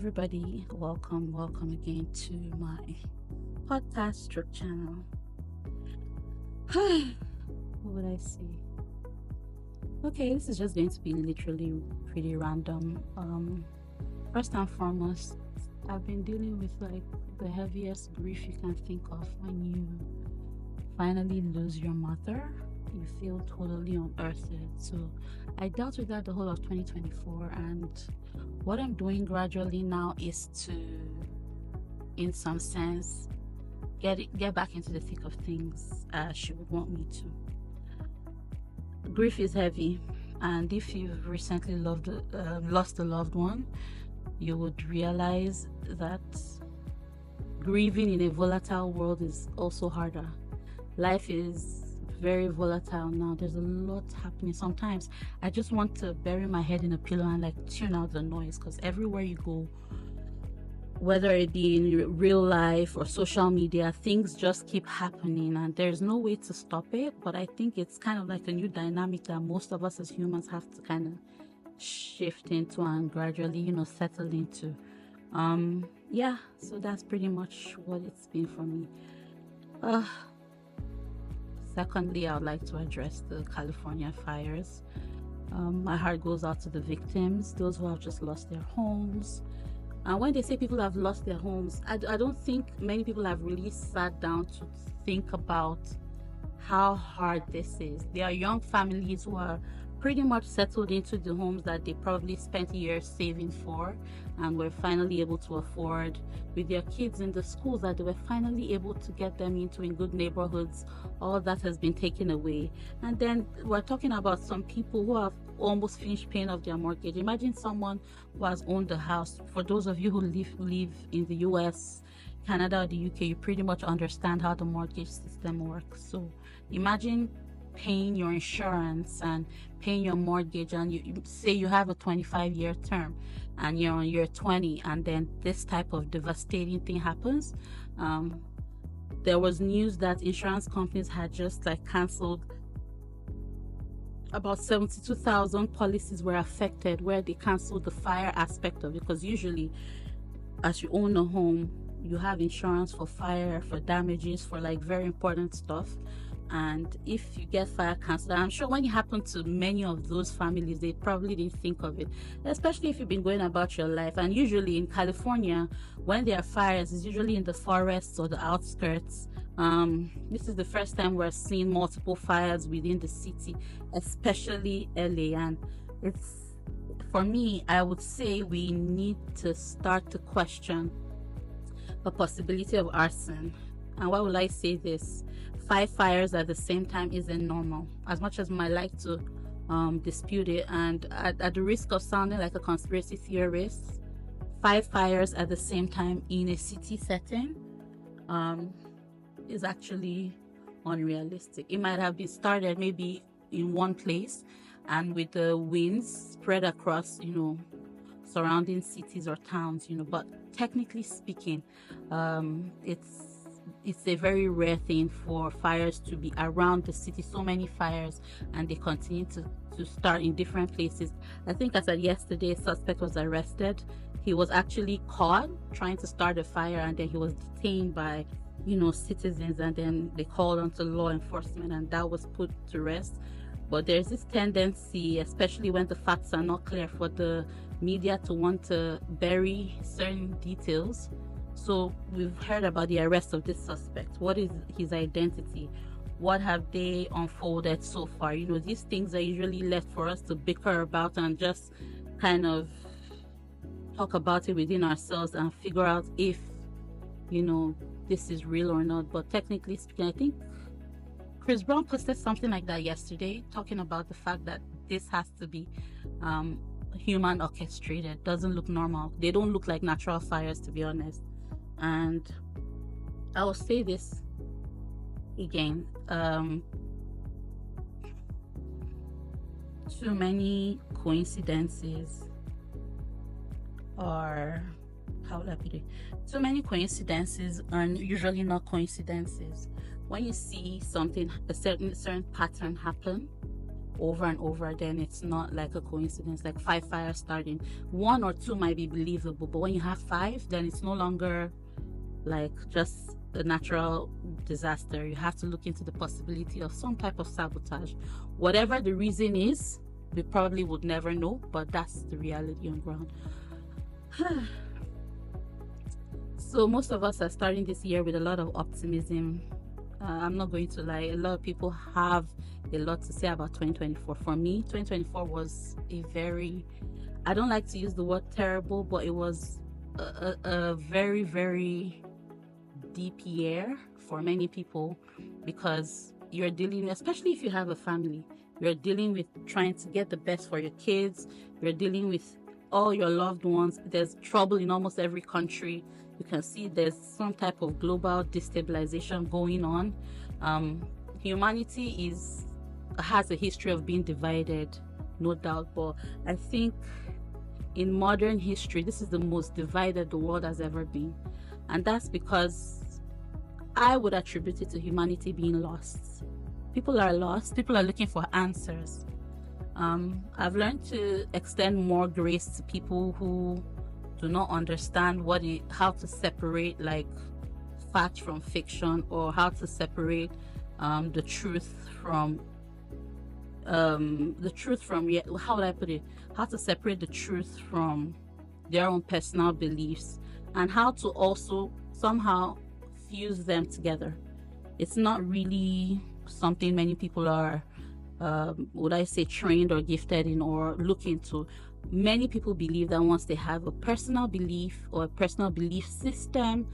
everybody. Welcome again to my podcast stroke channel. What would I say? Okay, this is just going to be literally pretty random. First and foremost, I've been dealing with like the heaviest grief you can think of when you finally lose your mother. You feel totally unearthed. So I dealt with that the whole of 2024, and what I'm doing gradually now is to, in some sense, get back into the thick of things as she would want me to. Grief is heavy, and if you've recently lost a loved one, you would realize that grieving in a volatile world is also harder. Life is very volatile now. There's a lot happening. Sometimes I just want to bury my head in a pillow and like tune out the noise, because everywhere you go, whether it be in real life or social media, things just keep happening and there's no way to stop it. But I think it's kind of like a new dynamic that most of us as humans have to kind of shift into and gradually, settle into. So that's pretty much what it's been for me. Secondly, I would like to address the California fires. My heart goes out to the victims, those who have just lost their homes. And when they say people have lost their homes, I don't think many people have really sat down to think about how hard this is. There are young families who are pretty much settled into the homes that they probably spent years saving for and were finally able to afford, with their kids in the schools that they were finally able to get them into in good neighborhoods. All that has been taken away. And then we're talking about some people who have almost finished paying off their mortgage. Imagine someone who has owned a house. For those of you who live in the US, Canada, or the UK, you pretty much understand how the mortgage system works. So imagine paying your insurance and paying your mortgage, and you say you have a 25-year term and you're on year 20, and then this type of devastating thing happens. There was news that insurance companies had just canceled about 72,000 policies were affected, where they canceled the fire aspect of it, because usually as you own a home, you have insurance for fire, for damages, for very important stuff. And if you get fire canceled, I'm sure when it happened to many of those families, they probably didn't think of it, especially if you've been going about your life. And usually in California, when there are fires, it's usually in the forests or the outskirts. This is the first time we're seeing multiple fires within the city, especially LA. And for me, I would say we need to start to question the possibility of arson. And why will I say this? 5 fires at the same time isn't normal, as much as I like to dispute it. And at the risk of sounding like a conspiracy theorist, 5 fires at the same time in a city setting is actually unrealistic. It might have been started maybe in one place, and with the winds spread across, surrounding cities or towns, but technically speaking, it's a very rare thing for fires to be around the city. So many fires, and they continue to start in different places. I think as of yesterday, a suspect was arrested. He was actually caught trying to start a fire, and then he was detained by citizens, and then they called onto law enforcement, and that was put to rest. But there's this tendency, especially when the facts are not clear, for the media to want to bury certain details. So we've heard about the arrest of this suspect. What is his identity? What have they unfolded so far? These things are usually left for us to bicker about and just kind of talk about it within ourselves and figure out if, this is real or not. But technically speaking, I think Chris Brown posted something like that yesterday, talking about the fact that this has to be human orchestrated. Doesn't look normal. They don't look like natural fires, to be honest. And I will say this again, too many coincidences, or how would I put it? Too many coincidences are usually not coincidences. When you see something, a certain pattern happen, over and over, then it's not like a coincidence. Like 5 fires starting, 1 or 2 might be believable, but when you have 5, then it's no longer like just a natural disaster. You have to look into the possibility of some type of sabotage. Whatever the reason is, we probably would never know, but that's the reality on ground. So most of us are starting this year with a lot of optimism. I'm not going to lie, a lot of people have a lot to say about 2024. For me, 2024 was a very, I don't like to use the word terrible, but it was a very, very deep year for many people, because you're dealing, especially if you have a family, you're dealing with trying to get the best for your kids, you're dealing with all your loved ones. There's trouble in almost every country. You can see there's some type of global destabilization going on. Humanity has a history of being divided, no doubt, but I think in modern history, this is the most divided the world has ever been. And that's because I would attribute it to humanity being lost. People are lost. People are looking for answers. I've learned to extend more grace to people who do not understand how to separate like fact from fiction, or how to separate the truth from how would I put it? How to separate the truth from their own personal beliefs, and how to also somehow fuse them together. It's not really something many people are would I say trained or gifted in or look into. Many people believe that once they have a personal belief or a personal belief system,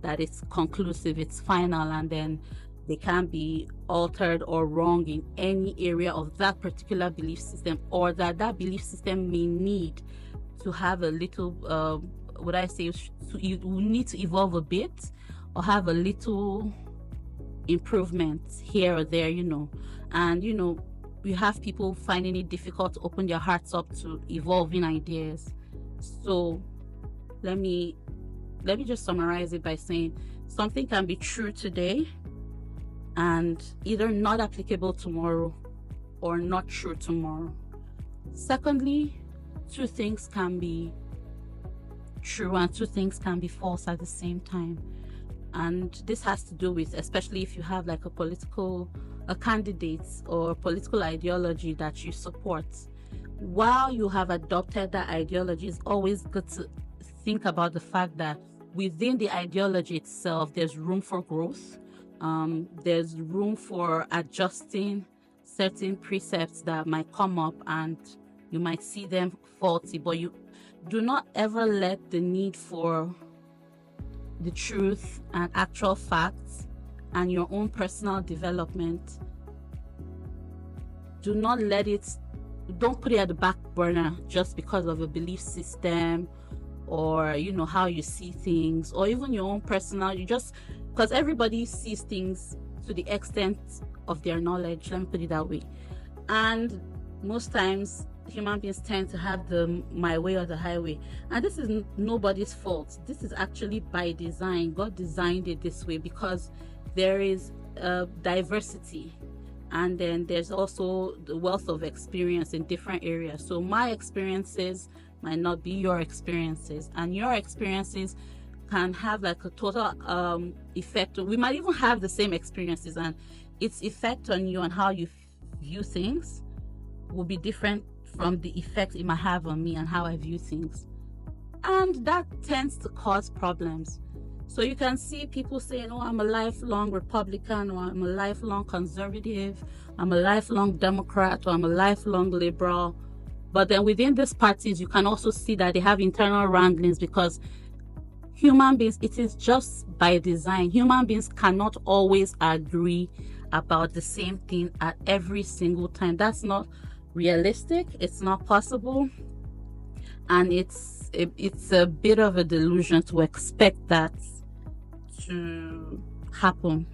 that it's conclusive, it's final, and then they can't be altered or wrong in any area of that particular belief system, or that belief system may need to have a little would I say you need to evolve a bit or have a little improvement here or there, and you have people finding it difficult to open their hearts up to evolving ideas. So let me just summarize it by saying something can be true today and either not applicable tomorrow or not true tomorrow. Secondly, 2 things can be true and 2 things can be false at the same time. And this has to do with, especially if you have like a candidate or political ideology that you support. While you have adopted that ideology, it's always good to think about the fact that within the ideology itself, there's room for growth. There's room for adjusting certain precepts that might come up and you might see them faulty, but you do not ever let the need for the truth and actual facts and your own personal development, don't put it at the back burner just because of a belief system or how you see things, or even your own personal, because everybody sees things to the extent of their knowledge, let me put it that way. And most times human beings tend to have the my way or the highway, and this is nobody's fault. This is actually by design. God designed it this way because there is diversity, and then there's also the wealth of experience in different areas. So my experiences might not be your experiences, and your experiences can have like a total effect. We might even have the same experiences, and its effect on you and how you view things will be different from the effect it might have on me and how I view things. And that tends to cause problems. So you can see people saying, oh, I'm a lifelong Republican, or I'm a lifelong conservative, I'm a lifelong Democrat, or I'm a lifelong liberal. But then within these parties, you can also see that they have internal wranglings, because human beings, it is just by design. Human beings cannot always agree about the same thing at every single time. That's not realistic. It's not possible. And it's a bit of a delusion to expect that to happen.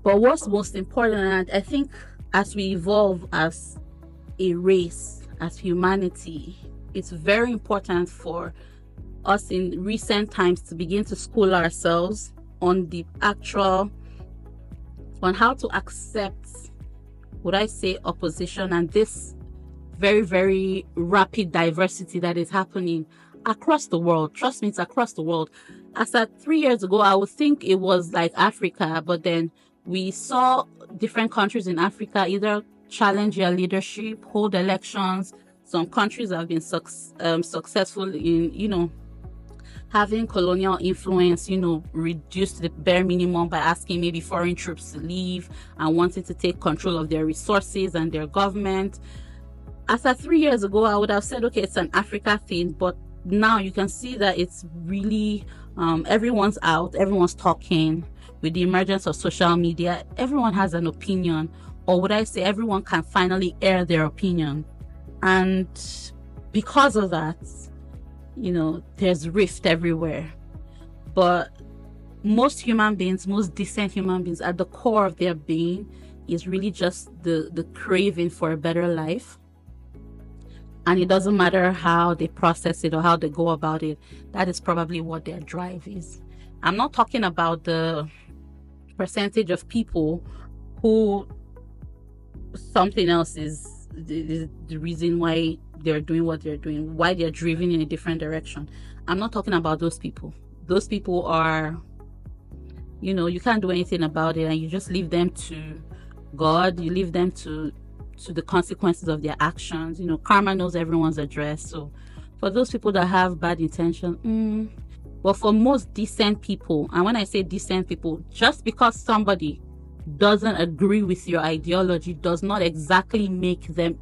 But what's most important, and I think as we evolve as a race, as humanity, it's very important for us in recent times to begin to school ourselves on how to accept would I say, opposition and this very, very rapid diversity that is happening across the world. Trust me, it's across the world. As at 3 years ago, I would think it was like Africa, but then we saw different countries in Africa either challenge their leadership, hold elections. Some countries have been successful in, having colonial influence, reduced to the bare minimum by asking maybe foreign troops to leave and wanting to take control of their resources and their government. As at 3 years ago, I would have said, okay, it's an Africa thing, but now you can see that it's really, everyone's out, everyone's talking. With the emergence of social media, everyone has an opinion, or would I say everyone can finally air their opinion. And because of that, there's rift everywhere. But most human beings, most decent human beings, at the core of their being is really just the craving for a better life. And it doesn't matter how they process it or how they go about it. That is probably what their drive is. I'm not talking about the percentage of people who something else is the reason why they're doing what they're doing, why they're driven in a different direction. I'm not talking about those people. Those people are, you can't do anything about it, and you just leave them to God. You leave them to the consequences of their actions. Karma knows everyone's address. So for those people that have bad intention, but for most decent people, and when I say decent people, just because somebody doesn't agree with your ideology does not exactly make them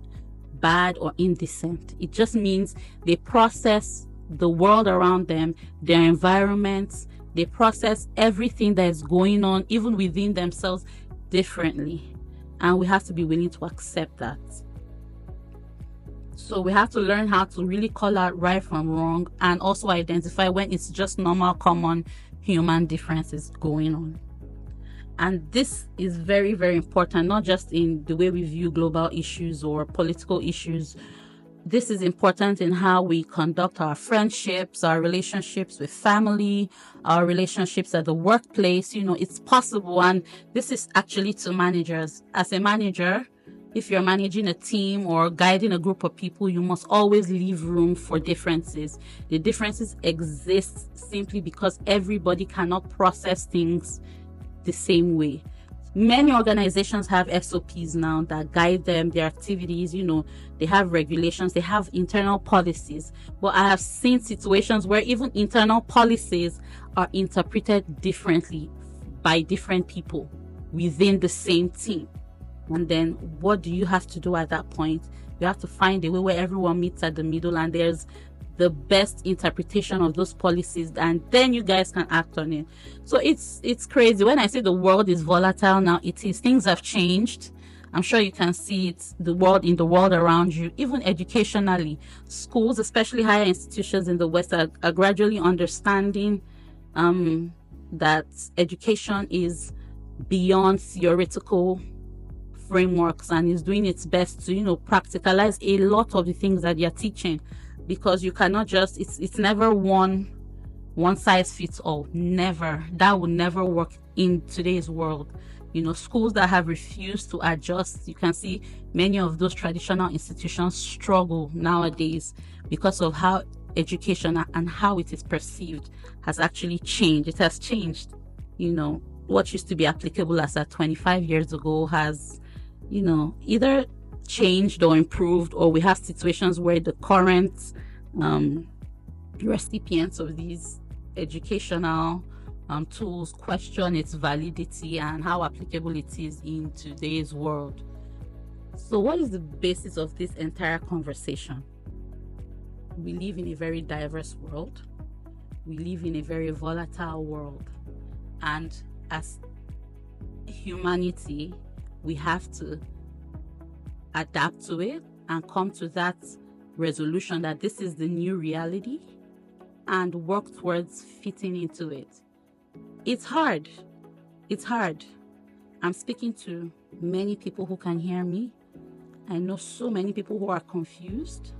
bad or indecent. It just means they process the world around them, their environments, they process everything that is going on, even within themselves, differently. And we have to be willing to accept that. So we have to learn how to really call out right from wrong, and also identify when it's just normal, common human differences going on. And this is very, very important, not just in the way we view global issues or political issues. This is important in how we conduct our friendships, our relationships with family, our relationships at the workplace. It's possible. And this is actually to managers. As a manager, if you're managing a team or guiding a group of people, you must always leave room for differences. The differences exist simply because everybody cannot process things the same way. Many organizations have SOPs now that guide them, their activities. They have regulations, they have internal policies. But I have seen situations where even internal policies are interpreted differently by different people within the same team. And then what do you have to do at that point? You have to find a way where everyone meets at the middle and there's the best interpretation of those policies, and then you guys can act on it. So it's crazy. When I say the world is volatile now, it is. Things have changed. I'm sure you can see it, in the world around you, even educationally. Schools, especially higher institutions in the West, are gradually understanding that education is beyond theoretical frameworks and is doing its best to, practicalize a lot of the things that you're teaching. Because you cannot just, it's never one size fits all. Never. That would never work in today's world. Schools that have refused to adjust, you can see many of those traditional institutions struggle nowadays because of how education and how it is perceived has actually changed. It has changed. What used to be applicable as at 25 years ago has, either changed or improved, or we have situations where the current recipients of these educational tools question its validity and how applicable it is in today's world. So what is the basis of this entire conversation? We live in a very diverse world. We live in a very volatile world. And as humanity, we have to adapt to it and come to that resolution that this is the new reality and work towards fitting into it. It's hard. I'm speaking to many people who can hear me. I know so many people who are confused.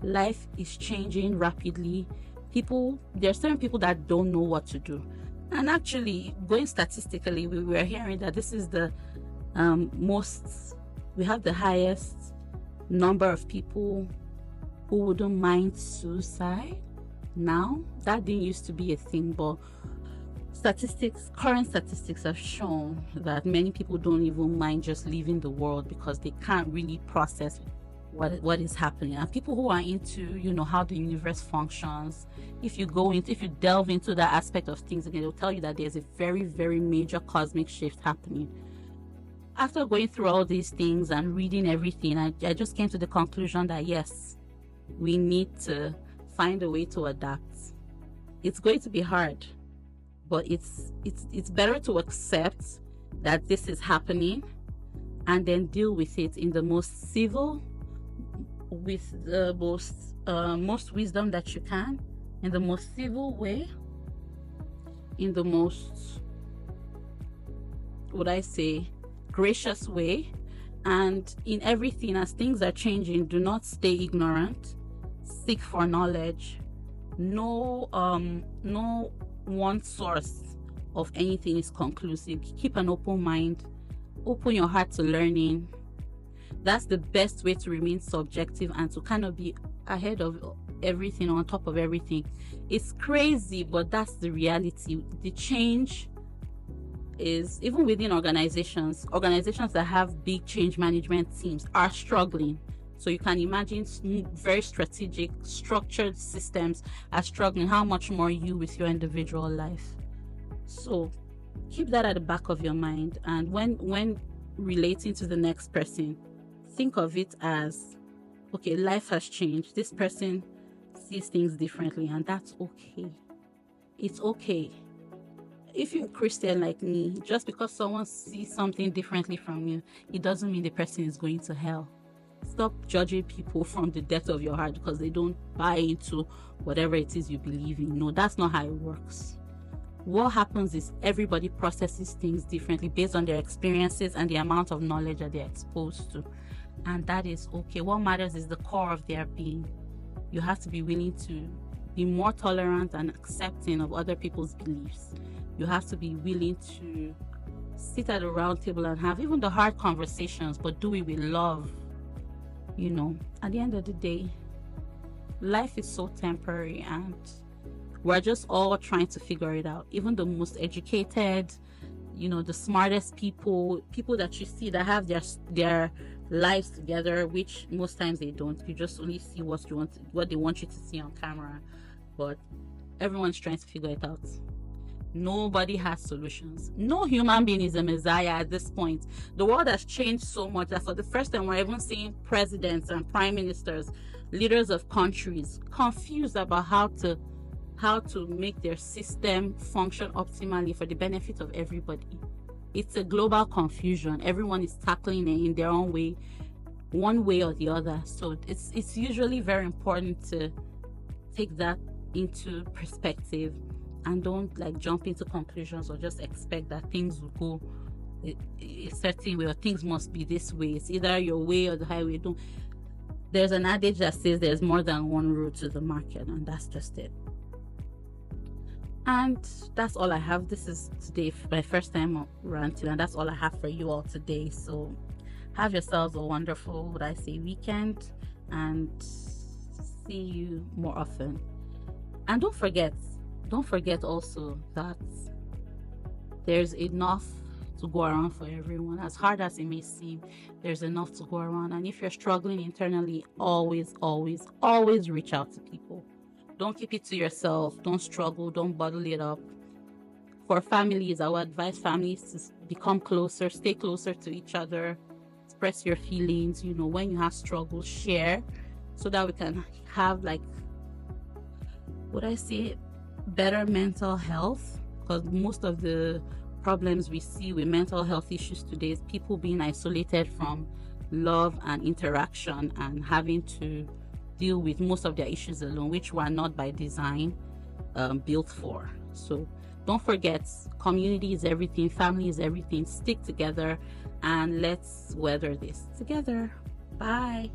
Life is changing rapidly. There are certain people that don't know what to do. And actually, going statistically, we were hearing that this is the most We have the highest number of people who wouldn't mind suicide now. That didn't used to be a thing, but current statistics have shown that many people don't even mind just leaving the world because they can't really process what is happening. And people who are into, you know, how the universe functions, if you delve into that aspect of things again, they'll tell you that there's a very, very major cosmic shift happening. After going through all these things and reading everything, I just came to the conclusion that yes, we need to find a way to adapt. It's going to be hard, but it's better to accept that this is happening and then deal with it in the most civil, with the most wisdom that you can, in the most civil way, in the most, would I say, gracious way. And in everything, as things are changing, do not stay ignorant. Seek for knowledge. No one source of anything is conclusive. Keep an open mind. Open your heart to learning. That's the best way to remain subjective and to kind of be ahead of everything, on top of everything. It's crazy, but that's the reality. The change is, even within organizations that have big change management teams are struggling. So you can imagine very strategic, structured systems are struggling. How much more you with your individual life? So keep that at the back of your mind. And when relating to the next person, think of it as, okay, life has changed. This person sees things differently, and that's okay. It's okay. If you're a Christian like me, just because someone sees something differently from you, it doesn't mean the person is going to hell. Stop judging people from the depth of your heart because they don't buy into whatever it is you believe in. No, that's not how it works. What happens is everybody processes things differently based on their experiences and the amount of knowledge that they're exposed to. And that is okay. What matters is the core of their being. You have to be willing to be more tolerant and accepting of other people's beliefs. You have to be willing to sit at a round table and have even the hard conversations, but do it with love. You know, at the end of the day, life is so temporary and we're just all trying to figure it out. Even the most educated, you know, the smartest people that you see that have their lives together, which most times they don't. You just only see what they want you to see on camera. But everyone's trying to figure it out. Nobody has solutions. No human being is a messiah at this point. The world has changed so much that for the first time we're even seeing presidents and prime ministers, leaders of countries, confused about how to make their system function optimally for the benefit of everybody. It's a global confusion. Everyone is tackling it in their own way, one way or the other. So it's usually very important to take that into perspective and don't like jump into conclusions or just expect that things will go a certain way or things must be this way. It's either your way or the highway. There's an adage that says there's more than one route to the market, and that's just it. And that's all I have. This is today my first time ranting, and that's all I have for you all today. So have yourselves a wonderful, would I say, weekend, and see you more often. And don't forget also that there's enough to go around for everyone. As hard as it may seem, there's enough to go around. And if you're struggling internally, always reach out to people. Don't keep it to yourself. Don't struggle. Don't bottle it up. For families, I would advise families to become closer, stay closer to each other, express your feelings. You know, when you have struggles, share, so that we can have, like, would I say, better mental health. Because most of the problems we see with mental health issues today is people being isolated from love and interaction and having to deal with most of their issues alone, which were not by design built for. So don't forget, community is everything, family is everything. Stick together and let's weather this together. Bye.